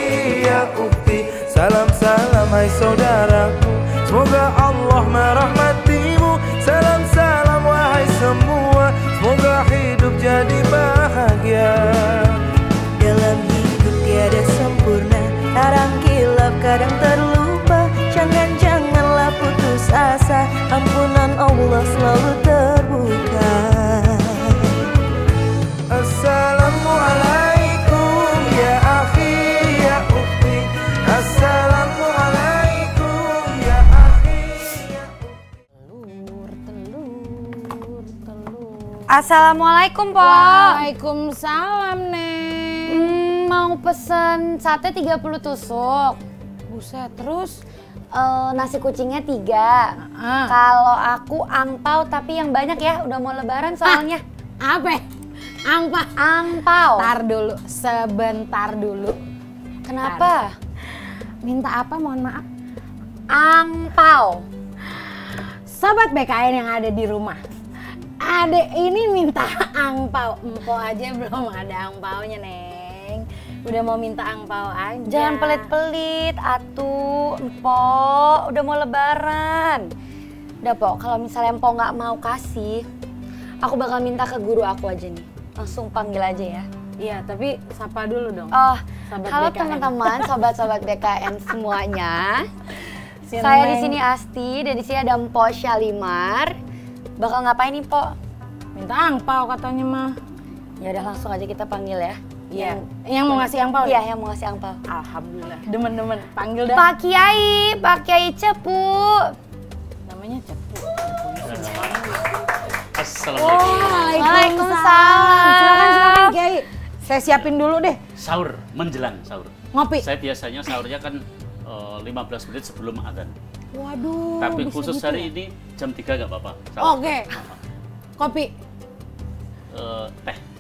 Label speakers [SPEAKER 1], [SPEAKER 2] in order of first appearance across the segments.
[SPEAKER 1] akhi ya ukti, salam-salam hai saudaraku. Semoga Allah merahmatimu, salam-salam wahai semua. Semoga hidup jadi bahagia.
[SPEAKER 2] Dalam hidup tiada sempurna, kadang kilap, kadang terlupa. Janganlah putus asa, ampunan Allah selalu terbuka.
[SPEAKER 1] Assalamualaikum ya akhi ya ukti, assalamualaikum ya akhi ya ukti.
[SPEAKER 3] Assalamualaikum, Po.
[SPEAKER 4] Waalaikumsalam, Neng.
[SPEAKER 3] Mau pesen sate 30 tusuk.
[SPEAKER 4] Buset, terus?
[SPEAKER 3] Nasi kucingnya 3. Kalau aku angpau tapi yang banyak ya, udah mau lebaran soalnya.
[SPEAKER 4] Apa?
[SPEAKER 3] Angpau.
[SPEAKER 4] Ntar dulu, sebentar dulu.
[SPEAKER 3] Kenapa?
[SPEAKER 4] Minta apa, mohon maaf?
[SPEAKER 3] Angpau.
[SPEAKER 4] Sobat BKN yang ada di rumah, adek ini minta angpau. Empo aja belum ada angpaunya, Neng. Udah mau minta angpau aja.
[SPEAKER 3] Jangan pelit-pelit, atuh, Empo. Udah mau lebaran. Udah, Po, kalau misalnya Empo nggak mau kasih, aku bakal minta ke guru aku aja nih. Langsung panggil aja ya.
[SPEAKER 4] Iya, tapi sapa dulu dong.
[SPEAKER 3] Oh,
[SPEAKER 4] Sobat
[SPEAKER 3] halo
[SPEAKER 4] BKN.
[SPEAKER 3] teman-teman, sobat-sobat BKN semuanya.
[SPEAKER 4] Si
[SPEAKER 3] Saya di
[SPEAKER 4] Neng.
[SPEAKER 3] sini Asti, dan di sini ada Empo Syalimar. Bakal ngapain nih, Po?
[SPEAKER 4] Minta angpau katanya mah.
[SPEAKER 3] Ya udah langsung aja kita panggil ya.
[SPEAKER 4] Iya. Yang mau ngasih angpau?
[SPEAKER 3] Iya, yang mau ngasih angpau.
[SPEAKER 4] Alhamdulillah. Demen-demen. Panggil dah.
[SPEAKER 3] Pak Kiai Cepu.
[SPEAKER 4] Namanya Cepu.
[SPEAKER 5] Assalamualaikum.
[SPEAKER 3] Waalaikumsalam.
[SPEAKER 4] Silakan Kiai. Saya siapin dulu deh.
[SPEAKER 5] Sahur, menjelang sahur.
[SPEAKER 4] Ngopi.
[SPEAKER 5] Saya biasanya sahurnya kan 15 menit sebelum adzan.
[SPEAKER 4] Waduh.
[SPEAKER 5] Tapi
[SPEAKER 4] bisa
[SPEAKER 5] khusus
[SPEAKER 4] gitu
[SPEAKER 5] hari
[SPEAKER 4] ya?
[SPEAKER 5] ini jam 3 nggak apa-apa. sahur.
[SPEAKER 4] Oke. Kopi.
[SPEAKER 5] Teh.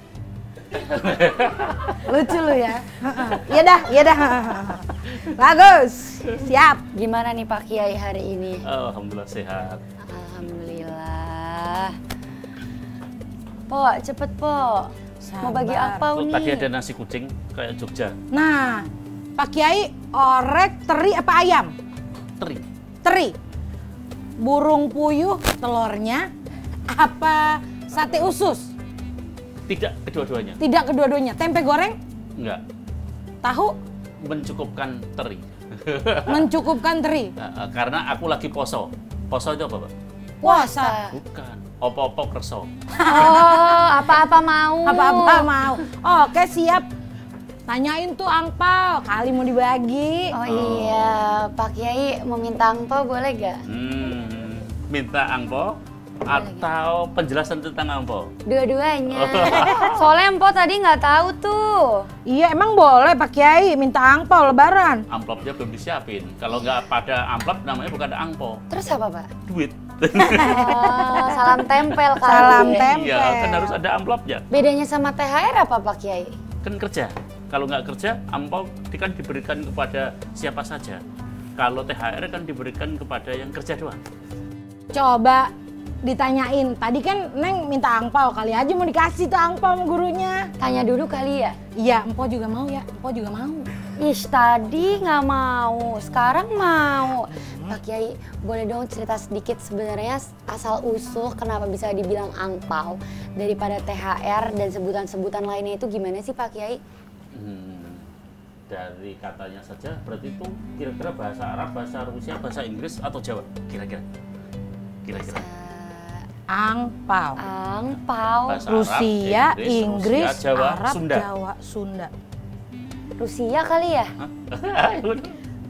[SPEAKER 4] Lucu lu ya. Iya dah. Bagus. Siap.
[SPEAKER 3] Gimana nih Pak Kiai hari ini?
[SPEAKER 5] Alhamdulillah sehat.
[SPEAKER 3] Alhamdulillah. Po, cepet Po. Mau bagi
[SPEAKER 4] Sabar.
[SPEAKER 3] angpau nih.
[SPEAKER 5] Tadi ada nasi kucing kayak Jogja.
[SPEAKER 4] Nah, Pak Kiai orek teri apa ayam?
[SPEAKER 5] Teri.
[SPEAKER 4] Teri. Burung puyuh telurnya apa sate usus?
[SPEAKER 5] Tidak kedua-duanya.
[SPEAKER 4] Tidak kedua-duanya. Tempe goreng?
[SPEAKER 5] Enggak.
[SPEAKER 4] Tahu?
[SPEAKER 5] Mencukupkan teri.
[SPEAKER 4] Mencukupkan teri.
[SPEAKER 5] Karena aku lagi poso. Poso itu apa, Pak?
[SPEAKER 4] Puasa.
[SPEAKER 5] Bukan. Opo-opo kerso.
[SPEAKER 3] Oh, apa-apa mau.
[SPEAKER 4] Apa-apa mau. Oke, siap. Tanyain tuh angpau, kali mau dibagi.
[SPEAKER 3] Oh iya, Pak Kiai mau minta angpau boleh gak?
[SPEAKER 5] Minta angpo atau penjelasan tentang angpo?
[SPEAKER 3] Dua-duanya. Soalnya Empo tadi nggak tahu tuh.
[SPEAKER 4] Iya, emang boleh Pak Kiai minta angpau lebaran.
[SPEAKER 5] Amplopnya belum disiapin. Kalau nggak pada amplop namanya bukan angpo.
[SPEAKER 3] Terus apa, Pak?
[SPEAKER 5] Duit.
[SPEAKER 3] Oh, salam tempel kali.
[SPEAKER 4] Salam tempel.
[SPEAKER 5] Iya, kan harus ada amplopnya.
[SPEAKER 3] Bedanya sama THR apa, Pak Kiai?
[SPEAKER 5] Kan kerja. Kalau nggak kerja, amplop kan diberikan kepada siapa saja. Kalau THR kan diberikan kepada yang kerja doang.
[SPEAKER 4] Coba ditanyain, tadi kan Neng minta angpau, kali aja mau dikasih tuh angpau sama gurunya.
[SPEAKER 3] Tanya dulu kali ya.
[SPEAKER 4] Iya, Empo juga mau ya, Empo juga mau.
[SPEAKER 3] Ish, tadi nggak mau, sekarang mau. Pak Kiai, boleh dong cerita sedikit sebenarnya asal usul kenapa bisa dibilang angpau daripada THR dan sebutan-sebutan lainnya itu gimana sih Pak Kiai?
[SPEAKER 5] Dari katanya saja, berarti itu kira-kira bahasa Arab, bahasa Rusia, bahasa Inggris atau Jawa? Kira-kira.
[SPEAKER 4] Angpau.
[SPEAKER 3] Angpau.
[SPEAKER 5] Bahasa
[SPEAKER 4] Rusia,
[SPEAKER 5] Arab,
[SPEAKER 4] Inggris,
[SPEAKER 5] Rusia, Jawa,
[SPEAKER 4] Arab,
[SPEAKER 5] Sunda.
[SPEAKER 4] Jawa, Sunda.
[SPEAKER 3] Rusia kali ya?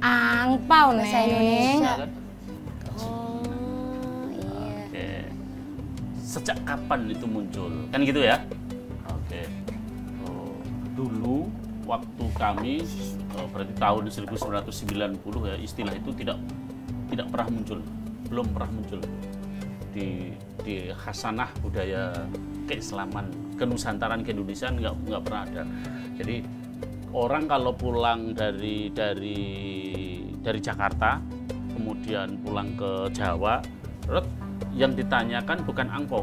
[SPEAKER 4] Angpau,
[SPEAKER 3] Bahasa
[SPEAKER 4] Neng.
[SPEAKER 3] Indonesia.
[SPEAKER 5] Kan?
[SPEAKER 3] Oh, iya.
[SPEAKER 5] Oke. Sejak kapan itu muncul? Kan gitu ya? Oke. Dulu waktu kami berarti tahun 1990 ya, istilah itu tidak pernah muncul, belum pernah muncul di khasanah budaya keislaman kenusantaran keindonesiaan nggak pernah ada. Jadi orang kalau pulang dari Jakarta kemudian pulang ke Jawa, yang ditanyakan bukan angpau,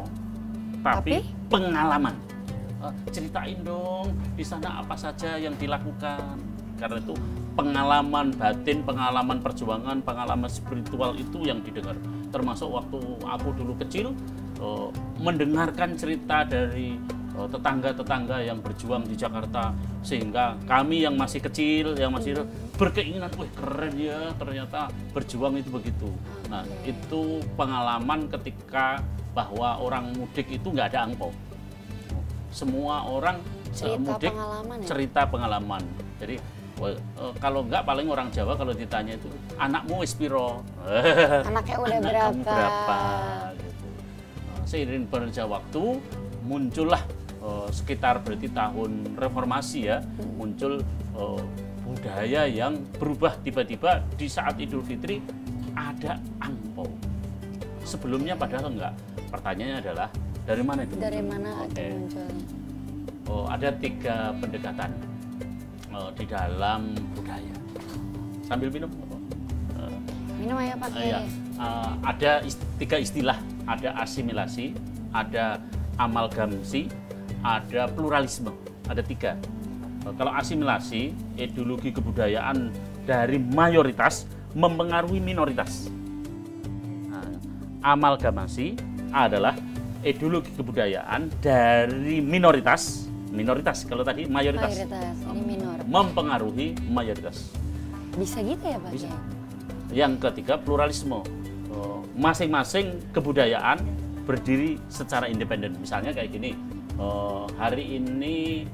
[SPEAKER 5] tapi pengalaman. Ceritain dong di sana apa saja yang dilakukan. Karena itu pengalaman batin, pengalaman perjuangan, pengalaman spiritual itu yang didengar. Termasuk waktu aku dulu kecil mendengarkan cerita dari tetangga-tetangga yang berjuang di Jakarta, sehingga kami yang masih kecil, yang masih berkeinginan, wih keren ya, ternyata berjuang itu begitu. Nah, itu pengalaman ketika bahwa orang mudik itu nggak ada angpau. Semua orang mudik cerita pengalaman. Jadi kalau enggak paling orang Jawa kalau ditanya itu anakmu wis piro?
[SPEAKER 3] Anaknya udah berapa?
[SPEAKER 5] Gitu. Seiring berjalannya waktu muncullah sekitar berarti tahun reformasi ya, muncul budaya yang berubah tiba-tiba di saat Idul Fitri ada angpau. Sebelumnya padahal enggak. Pertanyaannya adalah dari mana itu?
[SPEAKER 3] Dari mana itu munculnya?
[SPEAKER 5] Ada 3 pendekatan di dalam budaya. Sambil minum.
[SPEAKER 3] Minum aja Pak Kiai.
[SPEAKER 5] Ada 3 istilah, ada asimilasi, ada amalgamasi, ada pluralisme. Ada 3. Kalau asimilasi, ideologi kebudayaan dari mayoritas mempengaruhi minoritas. Amalgamasi adalah ideologi kebudayaan dari minoritas, kalau tadi mayoritas,
[SPEAKER 3] ini minor,
[SPEAKER 5] mempengaruhi mayoritas.
[SPEAKER 3] Bisa gitu ya Pak?
[SPEAKER 5] Bisa. Yang ketiga pluralisme, masing-masing kebudayaan berdiri secara independen. Misalnya kayak gini, hari ini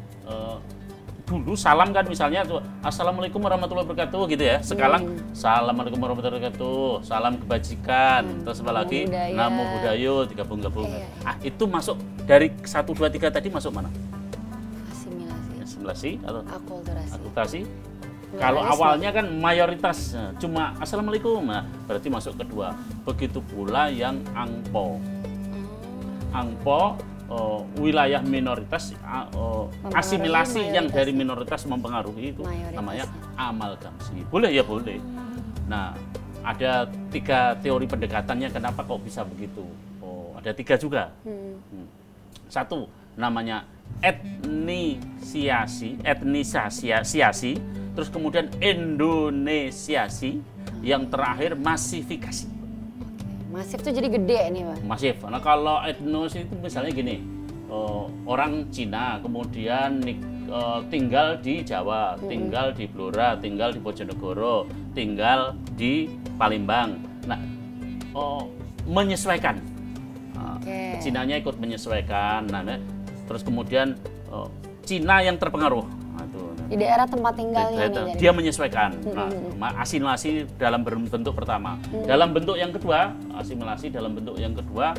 [SPEAKER 5] dulu salam kan misalnya tuh assalamualaikum warahmatullahi wabarakatuh gitu ya. Sekarang assalamualaikum warahmatullahi wabarakatuh, salam kebajikan, terus apa lagi namo budayo, digabung-gabung. Itu masuk dari 1, 2, 3 tadi masuk mana? Asimilasi atau akulturasi. Kalau awalnya kan mayoritas cuma assalamualaikum, berarti masuk kedua. Begitu pula yang angpo. Angpo wilayah minoritas, asimilasi yang dari minoritas mempengaruhi itu namanya amalgamasi. Boleh ya boleh. Nah, ada 3 teori pendekatannya kenapa kok bisa begitu. Ada 3 juga. 1 namanya etnisasi, terus kemudian indonesiasi, yang terakhir masifikasi.
[SPEAKER 3] Masif tuh jadi gede nih Pak?
[SPEAKER 5] Masif. Nah kalau etnos itu misalnya gini, orang Cina kemudian tinggal di Jawa, tinggal di Blora, tinggal di Bojonegoro, tinggal di Palembang. Nah, menyesuaikan. Cinanya ikut menyesuaikan. Nah, terus kemudian Cina yang terpengaruh.
[SPEAKER 3] Di daerah tempat tinggalnya
[SPEAKER 5] dia menyesuaikan. Asimilasi dalam bentuk pertama. Dalam bentuk yang kedua, asimilasi dalam bentuk yang kedua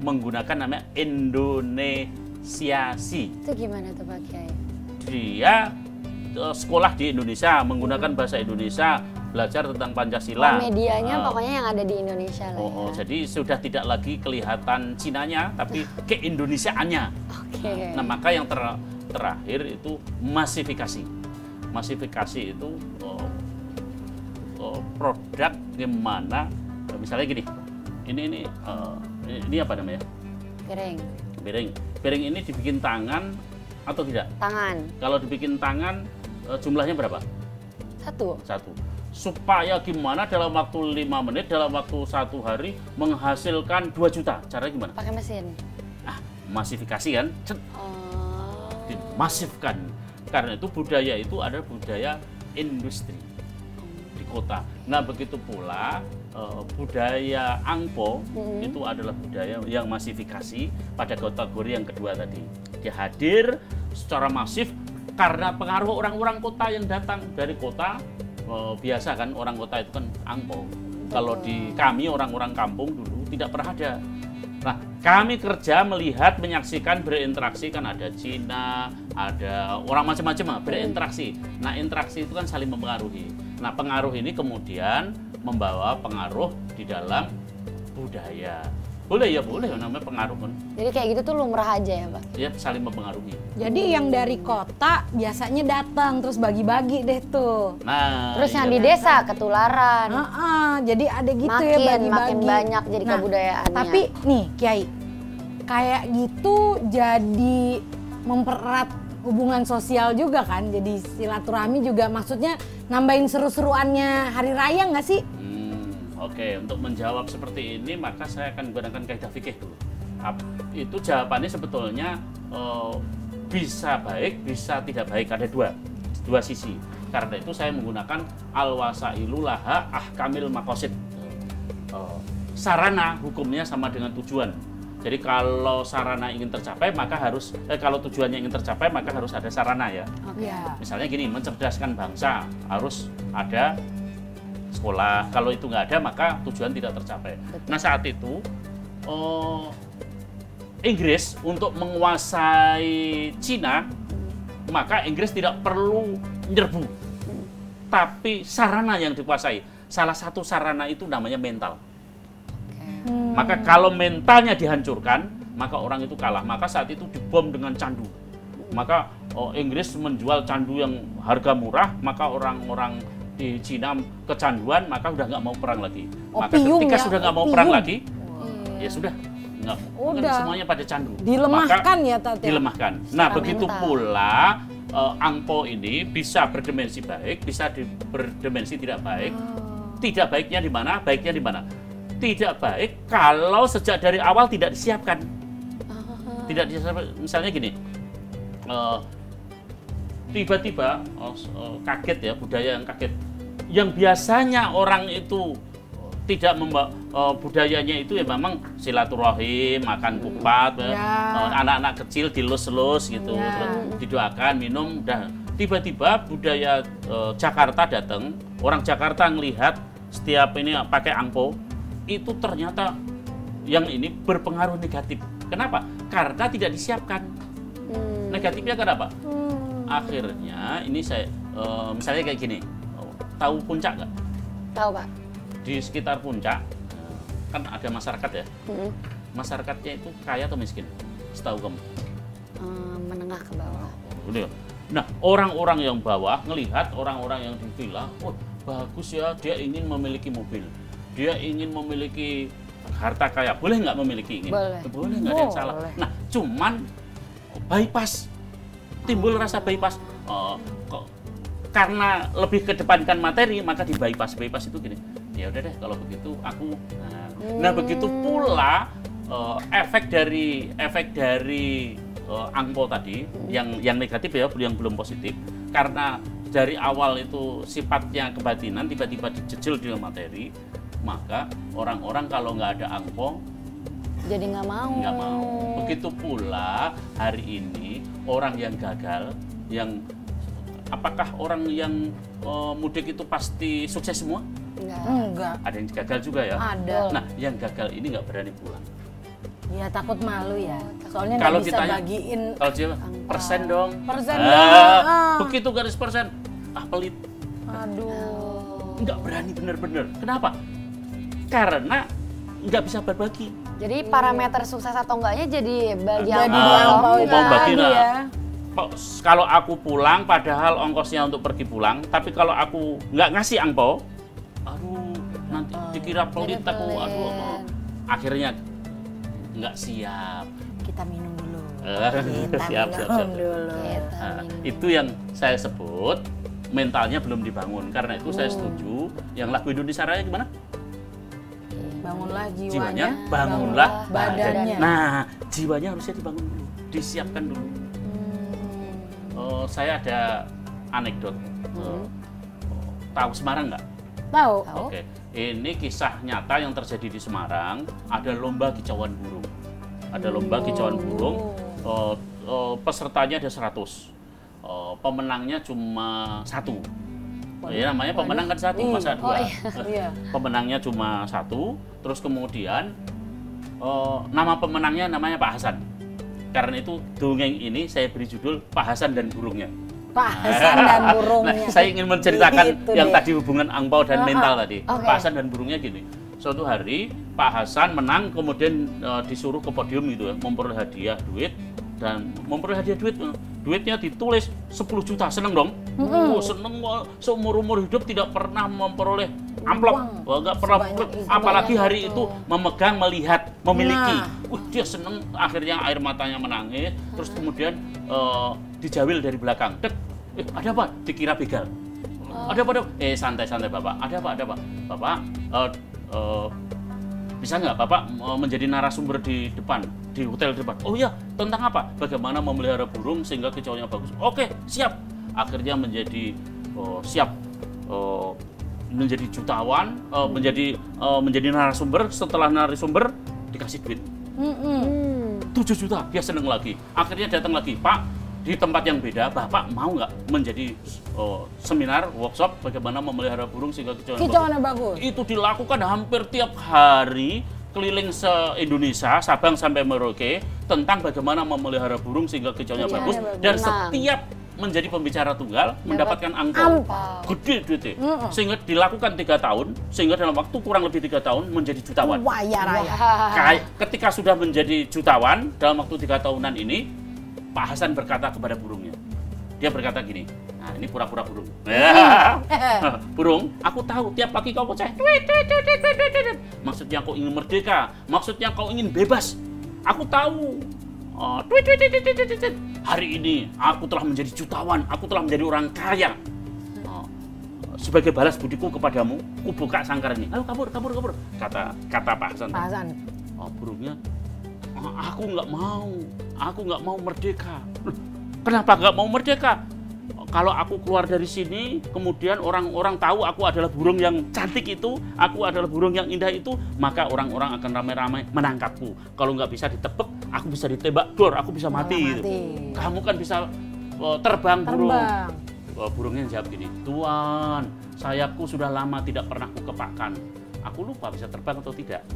[SPEAKER 5] menggunakan namanya indonesiasi.
[SPEAKER 3] Itu gimana tuh Pak Kiai?
[SPEAKER 5] Dia sekolah di Indonesia, menggunakan bahasa Indonesia, belajar tentang Pancasila.
[SPEAKER 3] Medianya pokoknya yang ada di Indonesia lah ya.
[SPEAKER 5] Jadi sudah tidak lagi kelihatan Cinanya, tapi keindonesiaannya. Nah, maka yang terakhir itu masifikasi. Masifikasi itu produk gimana? Misalnya gini, ini apa namanya? Piring ini dibikin tangan atau tidak?
[SPEAKER 3] Tangan.
[SPEAKER 5] Kalau dibikin tangan, jumlahnya berapa?
[SPEAKER 3] 1.
[SPEAKER 5] Supaya gimana dalam waktu 5 menit, dalam waktu 1 hari menghasilkan 2 juta. Caranya gimana?
[SPEAKER 3] Pakai mesin.
[SPEAKER 5] Masifikasi kan? Dimasifkan. Karena itu budaya itu adalah budaya industri di kota. Nah, begitu pula budaya angpo itu adalah budaya yang masifikasi pada kategori yang kedua tadi. Dia hadir secara masif karena pengaruh orang-orang kota yang datang dari kota. Biasa kan orang kota itu kan angpo. Kalau di kami orang-orang kampung dulu tidak pernah ada. Nah, kami kerja melihat, menyaksikan, berinteraksi, kan ada Cina, ada orang macam-macam berinteraksi. Nah, interaksi itu kan saling mempengaruhi. Nah, pengaruh ini kemudian membawa pengaruh di dalam budaya. Boleh ya, boleh namanya pengaruh kan.
[SPEAKER 3] Jadi kayak gitu tuh lumrah aja ya Pak?
[SPEAKER 5] Ya, saling mempengaruhi.
[SPEAKER 4] Jadi yang dari kota biasanya datang terus bagi-bagi deh tuh.
[SPEAKER 5] Nah,
[SPEAKER 3] terus yang di desa ketularan.
[SPEAKER 4] Jadi ada gitu
[SPEAKER 3] makin,
[SPEAKER 4] ya bagi-bagi.
[SPEAKER 3] Makin banyak jadi kebudayaannya.
[SPEAKER 4] Tapi nih Kiai, kayak gitu jadi mempererat hubungan sosial juga kan, jadi silaturahmi juga maksudnya nambahin seru-seruannya hari raya nggak sih?
[SPEAKER 5] Oke, untuk menjawab seperti ini maka saya akan menggunakan kaidah fikih dulu. Itu jawabannya sebetulnya bisa baik, bisa tidak baik, ada dua sisi. Karena itu saya menggunakan al-wasailu laha ahkamil maqasid. Sarana hukumnya sama dengan tujuan. Jadi kalau sarana ingin tercapai maka kalau tujuannya ingin tercapai maka harus ada sarana ya.
[SPEAKER 4] Iya.
[SPEAKER 5] Misalnya gini, mencerdaskan bangsa harus ada sekolah. Kalau itu nggak ada maka tujuan tidak tercapai. Nah saat itu Inggris untuk menguasai Cina maka Inggris tidak perlu nyerbu, tapi sarana yang dikuasai. Salah satu sarana itu namanya mental. Maka kalau mentalnya dihancurkan, maka orang itu kalah. Maka saat itu dibom dengan candu. Maka Inggris menjual candu yang harga murah, maka orang-orang di Cina kecanduan, maka udah nggak mau perang lagi. Maka ketika sudah nggak mau perang lagi, ya sudah, nggak semuanya pada candu.
[SPEAKER 4] Dilemahkan
[SPEAKER 5] maka,
[SPEAKER 4] ya Tati.
[SPEAKER 5] Dilemahkan. Nah begitu pula angpo ini bisa berdimensi baik, bisa berdimensi tidak baik. Tidak baiknya di mana? Baiknya di mana? Tidak baik kalau sejak dari awal tidak disiapkan. Tidak disiapkan. Misalnya gini, tiba-tiba kaget ya, budaya yang kaget. Yang biasanya orang itu tidak budayanya itu ya memang silaturahim, makan kupat, anak-anak kecil dilus-lus gitu, terus didoakan, minum. Tiba-tiba budaya Jakarta datang, orang Jakarta ngelihat setiap ini pakai angpo, itu ternyata yang ini berpengaruh negatif. Kenapa? Karena tidak disiapkan. Negatifnya kenapa? Akhirnya ini saya misalnya kayak gini, tahu puncak nggak?
[SPEAKER 3] Tahu Pak.
[SPEAKER 5] Di sekitar puncak kan ada masyarakat ya. Masyarakatnya itu kaya atau miskin? Setahu kamu?
[SPEAKER 3] Menengah ke bawah.
[SPEAKER 5] Nah orang-orang yang bawah ngelihat orang-orang yang di villa, oh bagus ya, dia ingin memiliki mobil. Dia ingin memiliki harta kaya, boleh nggak memiliki ingin? Boleh, nggak ada yang salah. Nah, cuman bypass, timbul rasa bypass. Karena lebih kedepankan materi, maka di bypass itu gini. Ya udah deh, kalau begitu aku. Nah begitu pula efek dari angpo tadi, yang negatif ya, yang belum positif, karena dari awal itu sifatnya kebatinan, tiba-tiba dijejel dengan materi. Maka orang-orang kalau nggak ada angpo
[SPEAKER 3] jadi nggak mau.
[SPEAKER 5] Begitu pula hari ini orang yang gagal, apakah orang yang mudik itu pasti sukses semua?
[SPEAKER 4] Enggak.
[SPEAKER 5] Ada yang gagal juga ya.
[SPEAKER 4] Ada.
[SPEAKER 5] Nah yang gagal ini nggak berani pulang.
[SPEAKER 4] Ya takut malu ya. Soalnya
[SPEAKER 5] Kalau
[SPEAKER 4] nggak bisa
[SPEAKER 5] ditanya,
[SPEAKER 4] bagiin.
[SPEAKER 5] kalau dia persen dong.
[SPEAKER 4] Persen dong.
[SPEAKER 5] Begitu garis persen, pelit.
[SPEAKER 4] Aduh.
[SPEAKER 5] Nggak berani bener-bener. Kenapa? Karena nggak bisa berbagi.
[SPEAKER 3] Jadi parameter sukses atau enggaknya jadi bagi
[SPEAKER 4] Jadi
[SPEAKER 3] angpau
[SPEAKER 4] itu
[SPEAKER 5] mau bagi
[SPEAKER 4] lagi ya.
[SPEAKER 5] Kalau aku pulang, padahal ongkosnya untuk pergi pulang, tapi kalau aku nggak ngasih angpau, aduh nanti dikira pelit aku, aduh. Akhirnya nggak siap.
[SPEAKER 4] Kita minum dulu.
[SPEAKER 5] Siap.
[SPEAKER 4] Dulu.
[SPEAKER 5] Itu yang saya sebut mentalnya belum dibangun. Karena itu saya setuju. Yang lagu Indonesia Raya gimana?
[SPEAKER 4] Bangunlah
[SPEAKER 5] Jiwanya,
[SPEAKER 4] jiwanya,
[SPEAKER 5] bangunlah
[SPEAKER 4] badannya.
[SPEAKER 5] Nah, jiwanya harusnya dibangun dulu, disiapkan dulu. Saya ada anekdot. Tahu Semarang nggak?
[SPEAKER 4] Tahu.
[SPEAKER 5] Oke. Ini kisah nyata yang terjadi di Semarang. Ada lomba kicauan burung. Pesertanya ada 100. Pemenangnya cuma 1. Ya namanya pemenang kan 1, masa 2.
[SPEAKER 4] Iya.
[SPEAKER 5] Pemenangnya cuma 1. Terus kemudian nama pemenangnya namanya Pak Hasan. Karena itu dongeng ini saya beri judul Pak Hasan dan Burungnya.
[SPEAKER 4] Pak Hasan dan burungnya.
[SPEAKER 5] Nah, saya ingin menceritakan
[SPEAKER 4] Gitu
[SPEAKER 5] yang
[SPEAKER 4] deh.
[SPEAKER 5] tadi hubungan angpau dan mental tadi.
[SPEAKER 3] Okay.
[SPEAKER 5] Pak Hasan dan burungnya gini. Suatu hari Pak Hasan menang, kemudian disuruh ke podium gitu ya, memperoleh hadiah duit dan memperoleh hadiah duit. Duitnya ditulis 10 juta, seneng dong. Seneng, seumur-umur hidup tidak pernah memperoleh amplop. Nggak pernah, apalagi hari itu memegang, melihat, memiliki. Dia seneng, akhirnya air matanya menangis. Terus kemudian dijawil dari belakang. Dek, ada apa? Dikira begal. Ada apa? Santai-santai Bapak. Ada apa? Bapak, bisa nggak Bapak menjadi narasumber di depan, di hotel depan? Oh iya, tentang apa? Bagaimana memelihara burung sehingga kicaunya bagus. Oke, siap. Akhirnya menjadi siap menjadi jutawan, menjadi narasumber. Setelah narasumber dikasih duit 7 juta, dia seneng lagi. Akhirnya datang lagi, Pak, di tempat yang beda, Bapak mau nggak menjadi seminar, workshop bagaimana memelihara burung sehingga kicauannya bagus? Itu dilakukan hampir tiap hari, keliling se-Indonesia, Sabang sampai Merauke, tentang bagaimana memelihara burung sehingga kicauannya bagus. Dan setiap menjadi pembicara tunggal mendapatkan angpau gede duitnya, sehingga dilakukan 3 tahun, sehingga dalam waktu kurang lebih 3 tahun menjadi jutawan. Ketika sudah menjadi jutawan dalam waktu 3 tahunan ini, Pak Hasan berkata kepada burungnya, dia berkata gini, nah ini pura-pura burung, burung, aku tahu tiap pagi kau cek, maksudnya kau ingin merdeka, maksudnya kau ingin bebas, aku tahu. Hari ini aku telah menjadi jutawan, aku telah menjadi orang kaya. Sebagai balas budiku kepadamu, ku buka sangkar ini. Ayo kabur. Kata Pak Hasan. Burungnya, aku nggak mau merdeka. Kenapa nggak mau merdeka? Kalau aku keluar dari sini, kemudian orang-orang tahu aku adalah burung yang cantik itu, aku adalah burung yang indah itu, maka orang-orang akan ramai-ramai menangkapku. Kalau nggak bisa ditebak, aku bisa ditembak dor, aku bisa mati. Kamu kan bisa terbang burung. Burungnya jawab gini, Tuan, sayapku sudah lama tidak pernah kukepakan. Aku lupa bisa terbang atau tidak.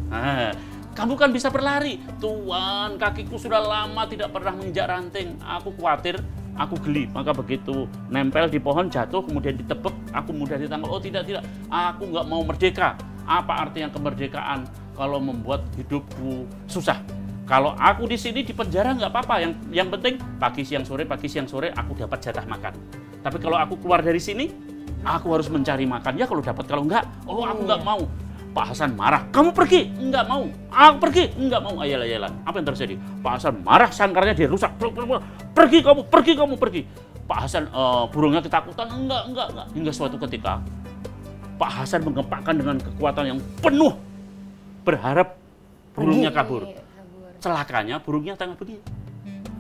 [SPEAKER 5] Kamu kan bisa berlari. Tuan, kakiku sudah lama tidak pernah menginjak ranting. Aku khawatir, aku geli. Maka begitu nempel di pohon, jatuh, kemudian ditebak, aku mudah ditangkap. Oh tidak. Aku nggak mau merdeka. Apa artinya kemerdekaan kalau membuat hidupku susah? Kalau aku di sini di penjara nggak apa-apa. Yang penting pagi siang sore aku dapat jatah makan. Tapi kalau aku keluar dari sini, aku harus mencari makan. Ya kalau dapat, kalau enggak, aku nggak mau. Pak Hasan marah, kamu pergi, enggak mau. Aku pergi, enggak mau. Ayal-ayalan. Apa yang terjadi? Pak Hasan marah, sangkarnya dia rusak. Pergi kamu. Pak Hasan burungnya ketakutan, enggak. Hingga suatu ketika Pak Hasan mengepakkan dengan kekuatan yang penuh, berharap burungnya kabur. Celakanya burungnya tengah begini,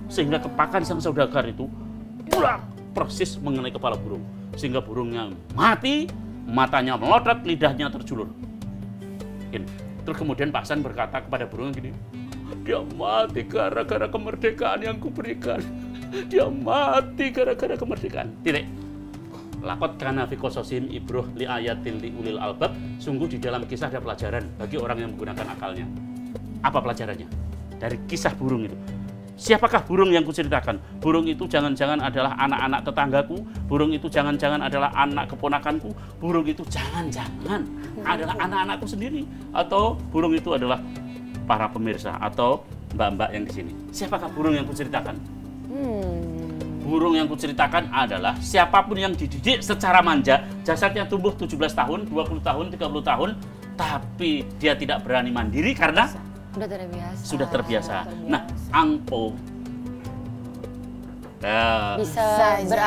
[SPEAKER 5] sehingga kepakan sang saudagar itu persis mengenai kepala burung, sehingga burungnya mati, matanya melodot, lidahnya terjulur. Terus kemudian Pak Hasan berkata kepada burung gini, dia mati gara-gara kemerdekaan yang kuberikan. Dia mati gara-gara kemerdekaan. Titik. Lakot kana fi qasasim ibroh li ayatil li ulil albab. Sungguh di dalam kisah ada pelajaran bagi orang yang menggunakan akalnya. Apa pelajarannya? Dari kisah burung itu. Siapakah burung yang kuceritakan? Burung itu jangan-jangan adalah anak-anak tetanggaku, burung itu jangan-jangan adalah anak keponakanku, burung itu jangan-jangan adalah anak-anakku sendiri, atau burung itu adalah para pemirsa atau mbak-mbak yang di sini. Siapakah burung yang kuceritakan? Burung yang kuceritakan adalah siapapun yang dididik secara manja, jasadnya tumbuh 17 tahun, 20 tahun, 30 tahun, tapi dia tidak berani mandiri karena sudah terbiasa. Nah, angpau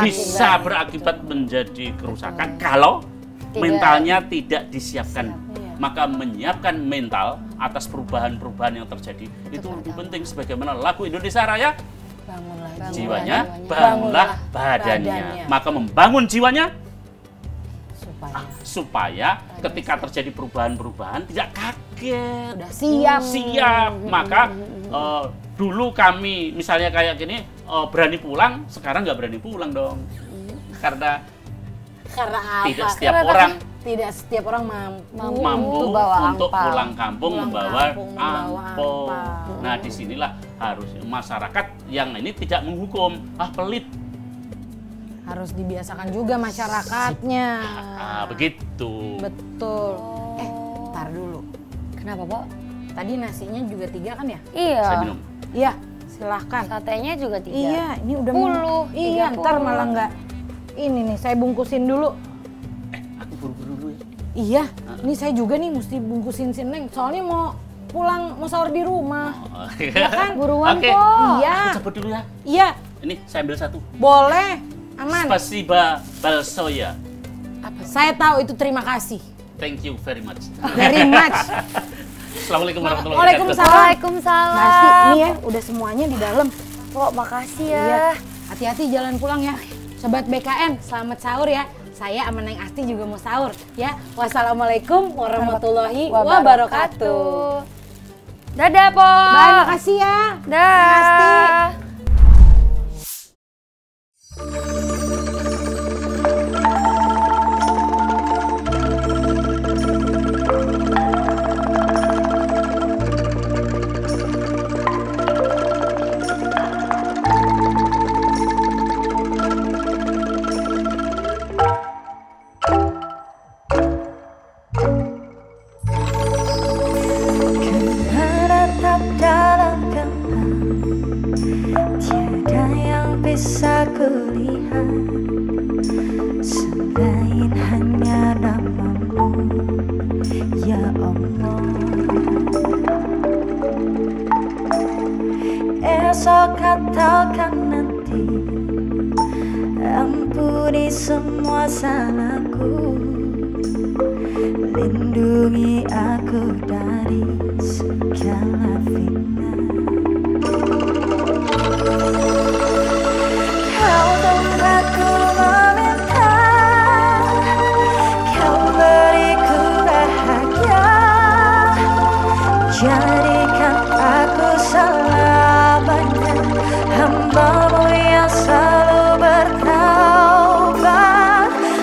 [SPEAKER 5] bisa berakibat menjadi kerusakan kalau mentalnya tidak disiapkan. Maka menyiapkan mental atas perubahan-perubahan yang terjadi itu lebih penting. Sebagaimana lagu Indonesia Raya, bangunlah jiwanya, bangunlah badannya. Maka membangun jiwanya supaya ketika terjadi perubahan-perubahan tidak kaget,
[SPEAKER 4] sudah siap.
[SPEAKER 5] Maka dulu kami misalnya kayak gini berani pulang, sekarang nggak berani pulang dong, karena
[SPEAKER 4] apa? Tidak setiap orang mampu
[SPEAKER 5] untuk pulang kampung membawa angpau. Nah, disinilah harus masyarakat yang ini tidak menghukum, pelit.
[SPEAKER 4] Harus dibiasakan juga masyarakatnya.
[SPEAKER 5] Begitu.
[SPEAKER 4] Betul. Tar dulu.
[SPEAKER 3] Kenapa, Bo?
[SPEAKER 4] Tadi nasinya juga 3 kan ya?
[SPEAKER 3] Iya.
[SPEAKER 5] Saya minum.
[SPEAKER 4] Iya, silahkan.
[SPEAKER 3] Satenya juga 3.
[SPEAKER 4] Iya, ini udah 10. Iya, ntar malah nggak. Ini nih, saya bungkusin dulu.
[SPEAKER 5] Aku buru-buru dulu ya.
[SPEAKER 4] Iya, ini saya juga nih mesti bungkusin si Neng. Soalnya mau pulang, mau sahur di rumah.
[SPEAKER 5] Ya
[SPEAKER 3] kan? Buruan
[SPEAKER 5] kok.
[SPEAKER 4] Iya.
[SPEAKER 5] Aku cepet dulu ya.
[SPEAKER 4] Iya,
[SPEAKER 5] Ini saya ambil satu.
[SPEAKER 4] Boleh, aman.
[SPEAKER 5] Spasiba balsoya.
[SPEAKER 4] Saya tahu itu terima kasih.
[SPEAKER 5] Thank you very much.
[SPEAKER 4] Very much.
[SPEAKER 5] Assalamualaikum warahmatullahi wabarakatuh.
[SPEAKER 4] Waalaikumsalam.
[SPEAKER 3] Waalaikumsalam.
[SPEAKER 4] Pasti ini ya udah semuanya di dalam.
[SPEAKER 3] Pok, makasih ya.
[SPEAKER 4] Iya. Hati-hati jalan pulang ya. Sobat BKN, selamat sahur ya. Saya sama Neng Asti juga mau sahur ya. Wassalamualaikum warahmatullahi wabarakatuh.
[SPEAKER 3] Dadah, Pok.
[SPEAKER 4] Bye, makasih ya. Neng Asti.
[SPEAKER 3] Dah.
[SPEAKER 2] Menatap dalam gelap, tiada yang bisa kulihat selain hanya namamu, ya Allah. Esok katakan nanti, ampuni semua salahku, lindungi aku dari segala fitnah. Kau tempat meminta, kau beriku bahagia, jadikan aku selamanya hamba-Mu yang selalu bertaubat.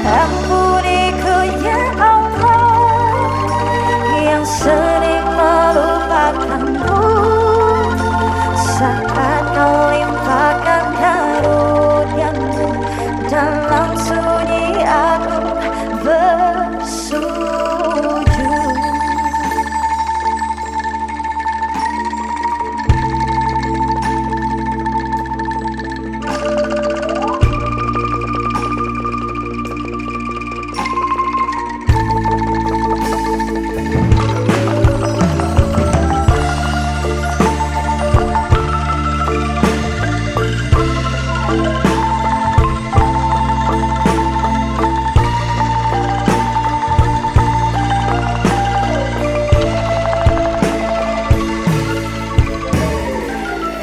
[SPEAKER 2] Ampuniku ya Allah, yang sering melupakanmu saat Kau limpahkan karunia-Mu. Dalam sunyi aku bersujud.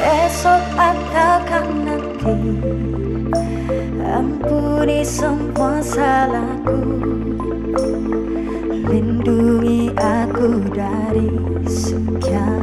[SPEAKER 2] Esok ataukah nanti, ampuni semua salahku, lindungi aku dari segala